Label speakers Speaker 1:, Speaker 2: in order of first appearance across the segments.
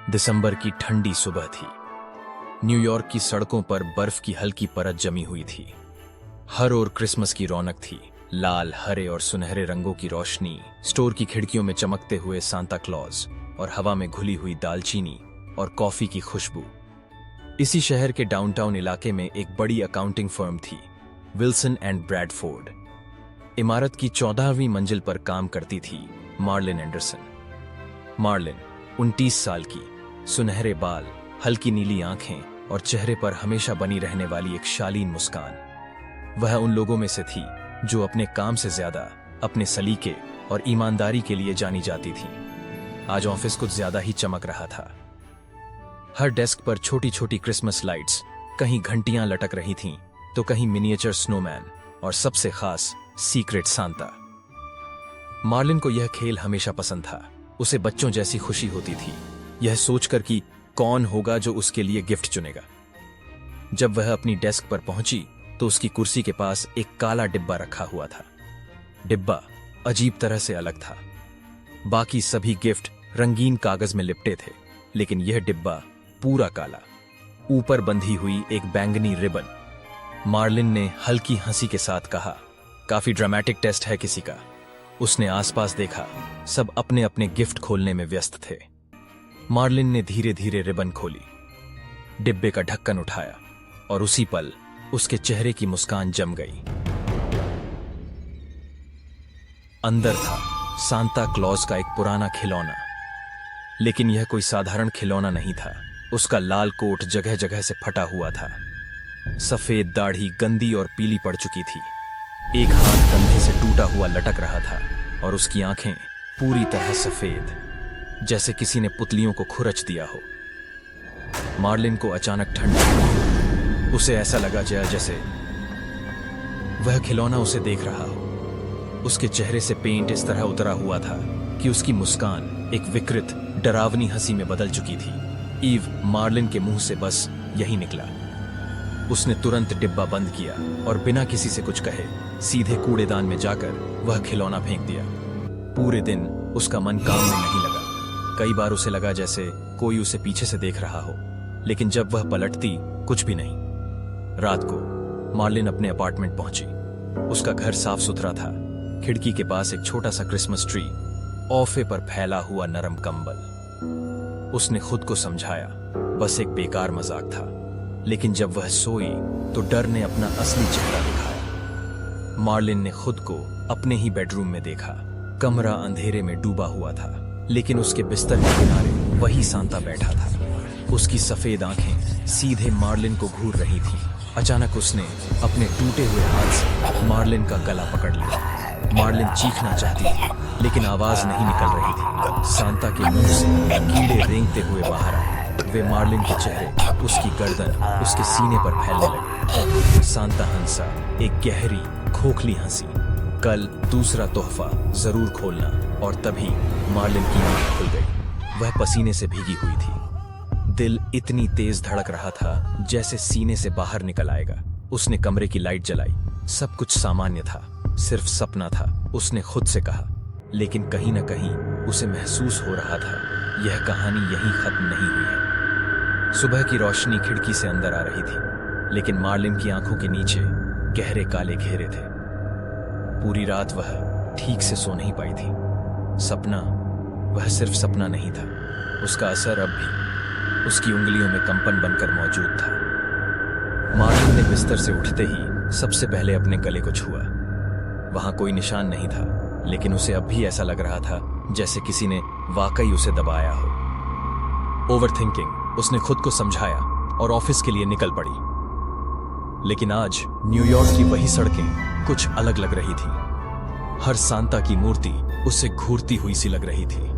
Speaker 1: दिसंबर की ठंडी सुबह थी। न्यूयॉर्क की सड़कों पर बर्फ की हल्की परत जमी हुई थी। हर ओर क्रिसमस की रौनक थी। लाल, हरे और सुनहरे रंगों की रोशनी, स्टोर की खिड़कियों में चमकते हुए सांता क्लॉज और हवा में घुली हुई दालचीनी और कॉफी की खुशबू। इसी शहर के डाउनटाउन इलाके में एक बड़ी अकाउंटिंग फर्म थी, विल्सन एंड ब्रैडफोर्ड। इमारत की 14वीं मंजिल पर काम करती थी मार्लिन एंडरसन। मार्लिन 29 साल की, सुनहरे बाल, हल्की नीली आंखें और चेहरे पर हमेशा बनी रहने वाली एक शालीन मुस्कान। वह उन लोगों में से थी जो अपने काम से ज्यादा अपने सलीके और ईमानदारी के लिए जानी जाती थी। आज ऑफिस कुछ ज्यादा ही चमक रहा था। हर डेस्क पर छोटी छोटी क्रिसमस लाइट्स, कहीं घंटियां लटक रही थीं, तो कहीं मिनिएचर स्नोमैन और सबसे खास सीक्रेट सांता। मार्लिन को यह खेल हमेशा पसंद था। उसे बच्चों जैसी खुशी होती थी, यह सोचकर कि कौन होगा जो उसके लिए गिफ्ट चुनेगा। जब वह अपनी डेस्क पर पहुंची तो उसकी कुर्सी के पास एक काला डिब्बा रखा हुआ था। डिब्बा अजीब तरह से अलग था। बाकी सभी गिफ्ट रंगीन कागज में लिपटे थे, लेकिन यह डिब्बा पूरा काला, ऊपर बंधी हुई एक बैंगनी रिबन। मार्लिन ने हल्की हंसी के साथ कहा, काफी ड्रामेटिक टेस्ट है किसी का। उसने आसपास देखा, सब अपने अपने गिफ्ट खोलने में व्यस्त थे। मार्लिन ने धीरे धीरे रिबन खोली, डिब्बे का ढक्कन उठाया और उसी पल उसके चेहरे की मुस्कान जम गई। अंदर था सांता क्लॉज का एक पुराना खिलौना। लेकिन यह कोई साधारण खिलौना नहीं था। उसका लाल कोट जगह जगह से फटा हुआ था। सफेद दाढ़ी गंदी और पीली पड़ चुकी थी। एक हाथ कंधे से टूटा हुआ लटक रहा था और उसकी आंखें पूरी तरह सफेद, जैसे किसी ने पुतलियों को खुरच दिया हो। मार्लिन को अचानक ठंड लगी। उसे ऐसा लगा जैसे वह खिलौना उसे देख रहा हो। उसके चेहरे से पेंट इस तरह उतरा हुआ था कि उसकी मुस्कान एक विकृत, डरावनी हंसी में बदल चुकी थी। ईव मार्लिन के मुंह से बस यही निकला। उसने तुरंत डिब्बा बंद किया और बिना किसी से कुछ कहे सीधे कूड़ेदान में जाकर वह खिलौना फेंक दिया। पूरे दिन उसका मन काम में नहीं लगा। कई बार उसे लगा जैसे कोई उसे पीछे से देख रहा हो, लेकिन जब वह पलटती कुछ भी नहीं। रात को मार्लिन अपने अपार्टमेंट पहुंची। उसका घर साफ सुथरा था। खिड़की के पास एक छोटा सा क्रिसमस ट्री, औफे पर फैला हुआ नरम कंबल। उसने खुद को समझाया बस एक बेकार मजाक था, लेकिन जब वह सोई तो डर ने अपना असली चेहरा दिखाया। मार्लिन ने खुद को अपने ही बेडरूम में देखा। कमरा अंधेरे में डूबा हुआ था, लेकिन उसके बिस्तर के किनारे वही सांता बैठा था। उसकी सफेद आंखें सीधे मार्लिन को घूर रही थीं। अचानक उसने अपने टूटे हुए हाथ से मार्लिन का गला पकड़ लिया। मार्लिन चीखना चाहती थी, लेकिन आवाज नहीं निकल रही थी। सांता के मुंह से कीड़े रेंगते हुए बाहर आए। वे मार्लिन के चेहरे, उसकी गर्दन, उसके सीने पर फैलने लगे। सांता हंसा, एक गहरी, खोखली हंसी। कल दूसरा तोहफा जरूर खोलना। और तभी मार्लिन की आंख खुल गई। वह पसीने से भीगी हुई थी। दिल इतनी तेज धड़क रहा था जैसे सीने से बाहर निकल आएगा। उसने कमरे की लाइट जलाई। सब कुछ सामान्य था, सिर्फ सपना था, उसने खुद से कहा। लेकिन कहीं न कहीं उसे महसूस हो रहा था यह कहानी यहीं खत्म नहीं हुई है। सुबह की रोशनी खिड़की से अंदर आ रही थी, लेकिन मार्लिन की आंखों के नीचे गहरे काले घेरे थे। पूरी रात वह ठीक से सो नहीं पाई थी। सपना, वह सिर्फ सपना नहीं था। उसका असर अब भी उसकी उंगलियों में कंपन बनकर मौजूद था। मार्लिन ने बिस्तर से उठते ही सबसे पहले अपने गले को छुआ। वहां कोई निशान नहीं था, लेकिन उसे अब भी ऐसा लग रहा था जैसे किसी ने वाकई उसे दबाया हो। ओवरथिंकिंग, उसने खुद को समझाया और ऑफिस के लिए निकल पड़ी। लेकिन आज न्यूयॉर्क की वही सड़कें कुछ अलग लग रही थी। हर सांता की मूर्ति उसे घूरती हुई सी लग रही थी।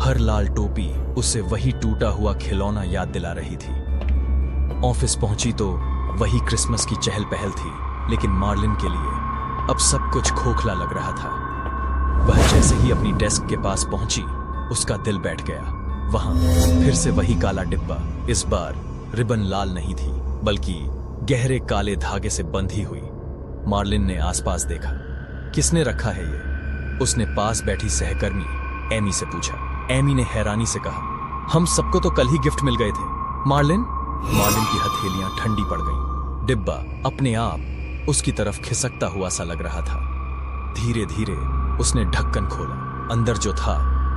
Speaker 1: हर लाल टोपी उसे वही टूटा हुआ खिलौना याद दिला रही थी। ऑफिस पहुंची तो वही क्रिसमस की चहल पहल थी, लेकिन मार्लिन के लिए अब सब कुछ खोखला लग रहा था। वह जैसे ही अपनी डेस्क के पास पहुंची, उसका दिल बैठ गया। वहां फिर से वही काला डिब्बा। इस बार रिबन लाल नहीं थी, बल्कि गहरे काले धागे से बंधी हुई। मार्लिन ने आसपास देखा, किसने रखा है ये? उसने पास बैठी सहकर्मी एमी से पूछा। एमी ने हैरानी से कहा, हम सबको तो कल ही गिफ्ट मिल गए थे। मार्लिन मार्लिन की हथेलियां ठंडी पड़ गईं। डिब्बा अपने आप उसकी तरफ खिसकता हुआ सा लग रहा था। धीरे धीरे उसने ढक्कन खोला। अंदर जो था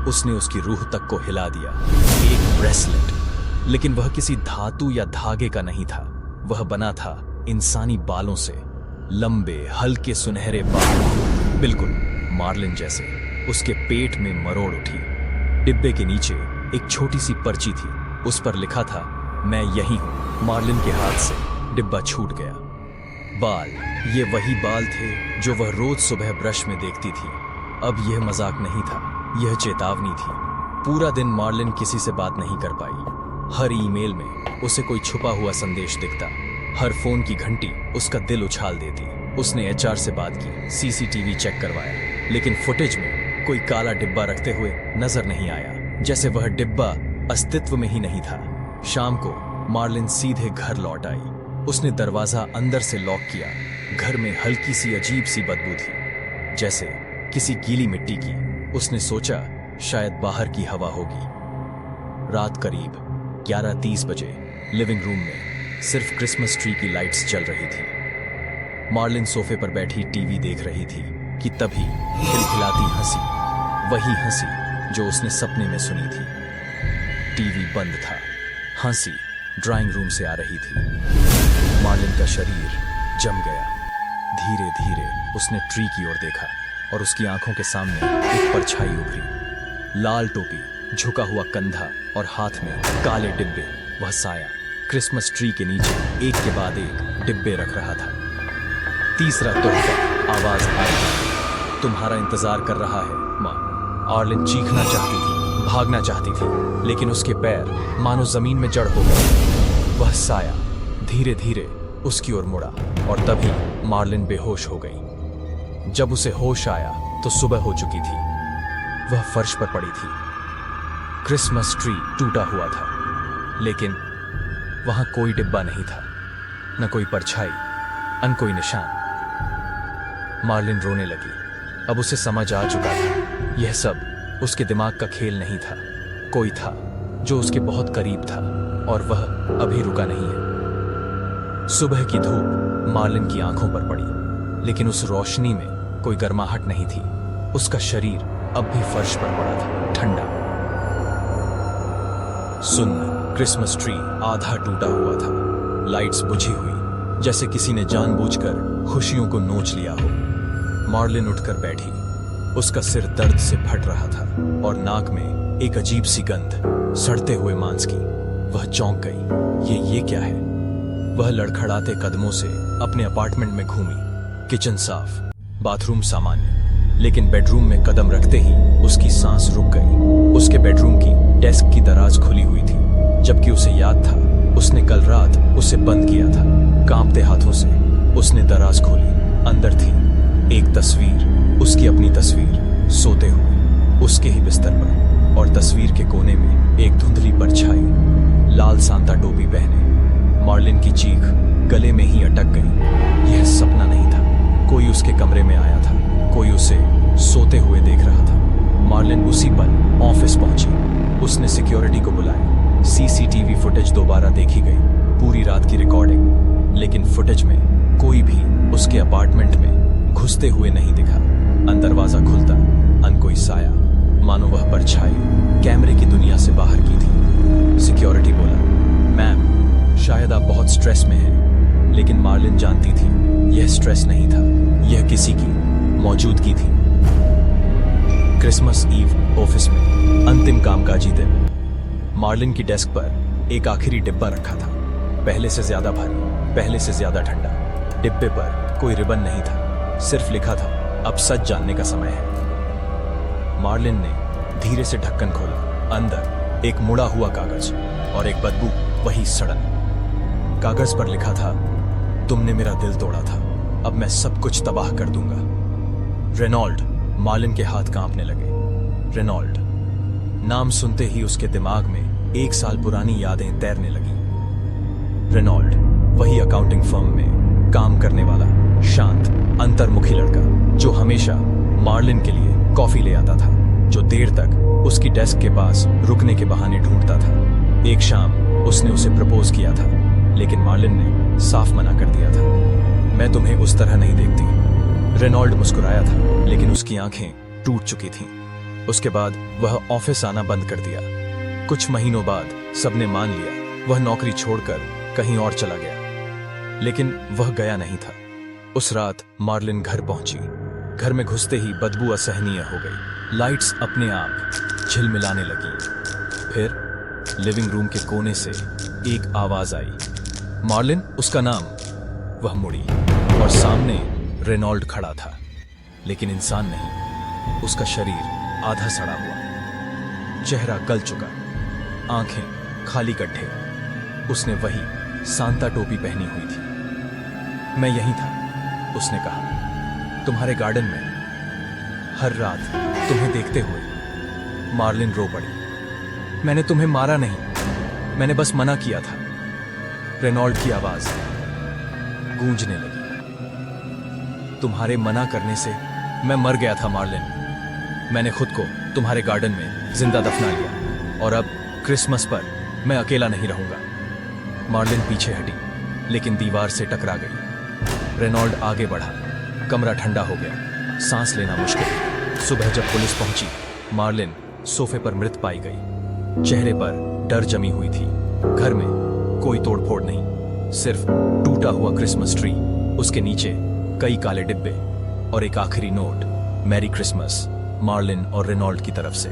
Speaker 1: उसने उसकी रूह तक को हिला दिया। एक ब्रेसलेट, लेकिन वह किसी धातु या धागे का नहीं था। वह बना था इंसानी बालों से, लंबे हल्के सुनहरे बाल, बिल्कुल मार्लिन जैसे। उसके पेट में मरोड़ उठी। डिब्बे के नीचे एक छोटी सी पर्ची थी। उस पर लिखा था, मैं यही हूं। मार्लिन के हाथ से डिब्बा छूट गया। बाल, ये वही बाल थे जो वह रोज सुबह ब्रश में देखती थी। अब यह मजाक नहीं था, यह चेतावनी थी। पूरा दिन मार्लिन किसी से बात नहीं कर पाई। हर ईमेल में उसे कोई छुपा हुआ संदेश दिखता। हर फोन की घंटी उसका दिल उछाल देती। उसने एचआर से बात की, सीसीटीवी चेक करवाया, लेकिन फुटेज में कोई काला डिब्बा रखते हुए नजर नहीं आया, जैसे वह डिब्बा अस्तित्व में ही नहीं था। शाम को मार्लिन सीधे घर लौट आई। उसने दरवाजा अंदर से लॉक किया। घर में हल्की सी अजीब सी बदबू थी, जैसे किसी गीली मिट्टी की। उसने सोचा शायद बाहर की हवा होगी। रात करीब 11:30 बजे लिविंग रूम में सिर्फ क्रिसमस ट्री की लाइट्स जल रही थी। मार्लिन सोफे पर बैठी टीवी देख रही थी कि तभी खिलखिलाती हंसी, वही हंसी जो उसने सपने में सुनी थी। टीवी बंद था। हंसी ड्राइंग रूम से आ रही थी। मार्लिन का शरीर जम गया। धीरे धीरे उसने ट्री की ओर देखा और उसकी आंखों के सामने एक परछाई उभरी। लाल टोपी, झुका हुआ कंधा और हाथ में काले डिब्बे। वह साया क्रिसमस ट्री के नीचे एक के बाद एक डिब्बे रख रहा था। तीसरा तोहफा। आवाज आई, तुम्हारा इंतजार कर रहा है माँ। आर्लिन चीखना चाहती थी, भागना चाहती थी, लेकिन उसके पैर मानो जमीन में जड़ हो गए। वह साया धीरे धीरे उसकी ओर मुड़ा और तभी मार्लिन बेहोश हो गई। जब उसे होश आया तो सुबह हो चुकी थी। वह फर्श पर पड़ी थी। क्रिसमस ट्री टूटा हुआ था, लेकिन वहां कोई डिब्बा नहीं था, न कोई परछाई, न कोई निशान। मार्लिन रोने लगी। अब उसे समझ आ चुका था, यह सब उसके दिमाग का खेल नहीं था। कोई था जो उसके बहुत करीब था और वह अभी रुका नहीं है। सुबह की धूप मार्लिन की आंखों पर पड़ी, लेकिन उस रोशनी में कोई गर्माहट नहीं थी। उसका शरीर अब भी फर्श पर पड़ा था, ठंडा। सुन्न क्रिसमस ट्री आधा टूटा हुआ था। लाइट्स बुझी हुई, जैसे किसी ने जानबूझकर खुशियों को नोच लिया हो। मार्लिन उठकर बैठी। उसका सिर दर्द से फट रहा था और नाक में एक अजीब सी गंध, सड़ते हुए मांस की। वह चौंक गई। ये क्या है? वह लड़खड़ाते कदमों से अपने अपार्टमेंट में घूमी। किचन साफ, बाथरूम सामान्य, लेकिन बेडरूम में कदम रखते ही उसकी सांस रुक गई। उसके बेडरूम की डेस्क की दराज खुली हुई थी, जबकि उसे याद था उसने कल रात उसे बंद किया था। कांपते हाथों से उसने दराज खोली। अंदर थी एक तस्वीर, उसकी अपनी तस्वीर, सोते हुए उसके ही बिस्तर पर, और तस्वीर के कोने में एक धुंधली परछाई, लाल सांता टोपी पहने। मार्लिन की चीख गले में ही अटक गई। यह सपना नहीं था। कोई उसके कमरे में आया था, कोई उसे सोते हुए देख रहा था। मार्लिन उसी पल ऑफिस पहुंची। उसने सिक्योरिटी को बुलाया। सीसीटीवी फुटेज दोबारा देखी गई, पूरी रात की रिकॉर्डिंग, लेकिन फुटेज में कोई भी उसके अपार्टमेंट में घुसते हुए नहीं दिखा। दरवाजा खुलता, अन कोई साया, मानो वह परछाई कैमरे की दुनिया से बाहर की थी। सिक्योरिटी बोला, मैम शायद आप बहुत स्ट्रेस में हैं, लेकिन मार्लिन जानती थी यह स्ट्रेस नहीं था, यह किसी की मौजूदगी थी। क्रिसमस ईव ऑफिस में अंतिम कामकाजी दिन। मार्लिन की डेस्क पर एक आखिरी डिब्बा रखा था, पहले से ज्यादा भारी, पहले से ज्यादा ठंडा। डिब्बे पर कोई रिबन नहीं था, सिर्फ लिखा था, अब सच जानने का समय है। मार्लिन ने धीरे से ढक्कन खोला। अंदर एक मुड़ा हुआ कागज और एक बदबू, वही सड़न। कागज पर लिखा था, तुमने मेरा दिल तोड़ा था, अब मैं सब कुछ तबाह कर दूंगा। रेनॉल्ड। मार्लिन के हाथ कांपने लगे। रेनॉल्ड नाम सुनते ही उसके दिमाग में 1 साल पुरानी यादें तैरने लगी। रेनॉल्ड, वही अकाउंटिंग फर्म में काम करने वाला शांत, अंतर्मुखी लड़का जो हमेशा मार्लिन के लिए कॉफी ले आता था, जो देर तक उसकी डेस्क के पास रुकने के बहाने ढूंढता था। एक शाम उसने उसे प्रपोज किया था, लेकिन मार्लिन ने साफ मना कर दिया था। मैं तुम्हें उस तरह नहीं देखती। रेनॉल्ड मुस्कुराया था, लेकिन उसकी आंखें टूट चुकी थीं। उसके बाद वह ऑफिस आना बंद कर दिया। कुछ महीनों बाद सबने मान लिया वह नौकरी छोड़कर कहीं और चला गया, लेकिन वह गया नहीं था। उस रात मार्लिन घर पहुंची। घर में घुसते ही बदबू असहनीय हो गई। लाइट्स अपने आप झिलमिलाने लगी। फिर लिविंग रूम के कोने से एक आवाज आई, मार्लिन उसका नाम। वह मुड़ी और सामने रेनॉल्ड खड़ा था, लेकिन इंसान नहीं। उसका शरीर आधा सड़ा हुआ, चेहरा गल चुका, आंखें खाली गड्ढे। उसने वही सांता टोपी पहनी हुई थी। मैं यहीं था, उसने कहा, तुम्हारे गार्डन में, हर रात तुम्हें देखते हुए। मार्लिन रो पड़ी। मैंने तुम्हें मारा नहीं, मैंने बस मना किया था। रेनॉल्ड की आवाज गूंजने लगी। तुम्हारे मना करने से मैं मर गया था मार्लिन। मैंने खुद को तुम्हारे गार्डन में जिंदा दफना लिया, और अब क्रिसमस पर मैं अकेला नहीं रहूंगा। मार्लिन पीछे हटी, लेकिन दीवार से टकरा गई। रेनॉल्ड आगे बढ़ा। कमरा ठंडा हो गया, सांस लेना मुश्किल। सुबह जब पुलिस पहुंची, मार्लिन सोफे पर मृत पाई गई। चेहरे पर डर जमी हुई थी। घर में कोई तोड़फोड़ नहीं, सिर्फ टूटा हुआ क्रिसमस ट्री, उसके नीचे कई काले डिब्बे और एक आखिरी नोट, मैरी क्रिसमस, मार्लिन और रेनॉल्ड की तरफ से।